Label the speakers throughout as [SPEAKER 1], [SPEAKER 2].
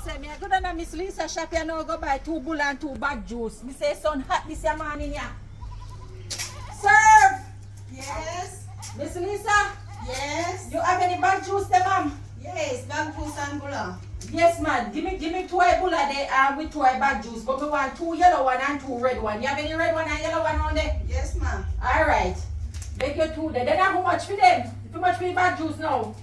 [SPEAKER 1] say me I go down to Miss Lisa shop and now go buy 2 bulla and 2 bag juice. Me say sun hot this here morning yeah. Serve!
[SPEAKER 2] Yes.
[SPEAKER 1] Miss Lisa,
[SPEAKER 2] Yes.
[SPEAKER 1] you have any bag juice there, ma'am?
[SPEAKER 2] Yes. Bag juice and bulla.
[SPEAKER 1] Yes, man. Give me 2 bulla there with 2 bag juice. But we want 2 yellow one and 2 red one. You have any red one and yellow one on there?
[SPEAKER 2] Yes, ma'am.
[SPEAKER 1] Alright. Make your 2 there. Then how much for them? How much for the bag juice now?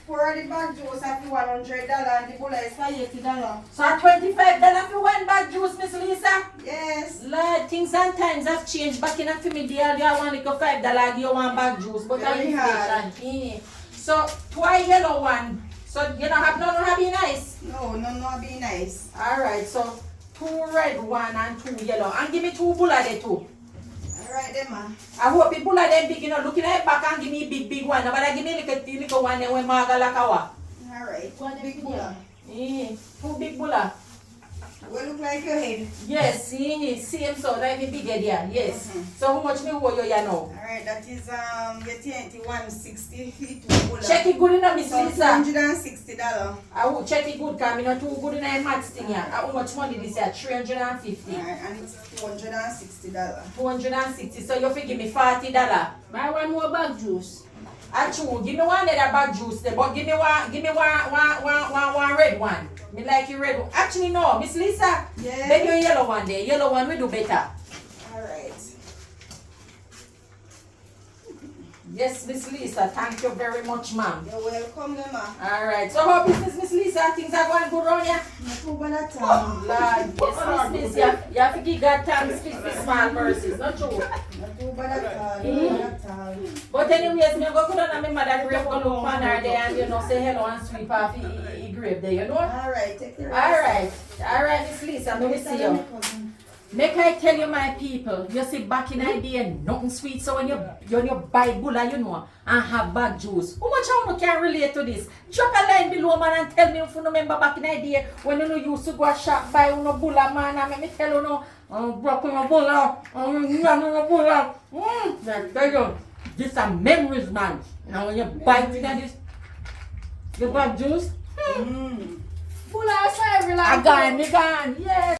[SPEAKER 2] For the bag juice at $100 and the bulla is for $80.
[SPEAKER 1] So $25 for 1 bag juice, Miss Lisa?
[SPEAKER 2] Yes.
[SPEAKER 1] Lord, things and times have changed. Back in a few days, you want like a $5, you want bag juice. But
[SPEAKER 2] Very hard.
[SPEAKER 1] So 2 yellow one. So you don't have none of be nice?
[SPEAKER 2] No, no, be nice.
[SPEAKER 1] Alright, so 2 red one and 2 yellow. And give me 2 bulla there too.
[SPEAKER 2] Alright then, man.
[SPEAKER 1] I hope the bulla them big, you know, looking at back and give me big one. But I give me little one there when Marga Lakawa.
[SPEAKER 2] Alright. Big bulla.
[SPEAKER 1] 2 big bulla.
[SPEAKER 2] Will look like your head.
[SPEAKER 1] Yes, same so like me big head here. Yes. So how much me owe you here now?
[SPEAKER 2] Alright, that is your 160 feet to bulla.
[SPEAKER 1] Check it good enough, Miss
[SPEAKER 2] So
[SPEAKER 1] Lisa.
[SPEAKER 2] $260.
[SPEAKER 1] I will check it good because I'm not too good in a maths thing here. How much money this year? 350.
[SPEAKER 2] Alright, and it's $260.
[SPEAKER 1] 260. So you forgive me $40.
[SPEAKER 3] Buy 1 more bag juice.
[SPEAKER 1] Achoo, give me 1 other bag juice there, but give me one red one. Me like your red one. Actually no, Miss Lisa.
[SPEAKER 2] Yes.
[SPEAKER 1] Maybe your yellow one there. Yellow one will do better.
[SPEAKER 2] Alright.
[SPEAKER 1] Yes, Miss Lisa. Thank you very much, ma'am.
[SPEAKER 2] You're welcome, ma'am.
[SPEAKER 1] Alright. So how business, Miss Lisa? Things are going good around here?
[SPEAKER 2] Not too bad at
[SPEAKER 1] Oh,
[SPEAKER 2] all.
[SPEAKER 1] Lord. Yes, Miss Lisa. You have to give God thanks for small mercies. Not true.
[SPEAKER 2] Not too bad at all. Not bad at all.
[SPEAKER 1] But anyways, me go down and my mother grave go look on her there and you know say hello and sweep off the grave there, you know?
[SPEAKER 2] Alright, take the rest.
[SPEAKER 1] Alright, Miss Lisa, let me see you. Make I tell you my people, you see back in the day, nothing sweet. So when you buy bulla, you know, and have bag juice. How much I can relate to this? Drop a line below man and tell me if you remember back in the day when you used to go shop buy no bulla man and me tell you no, broken your bulla, bulla. Tell you, this are memories, man. Now when you buy this, you bag juice,
[SPEAKER 3] Bulla, I say every
[SPEAKER 1] I gone, yes.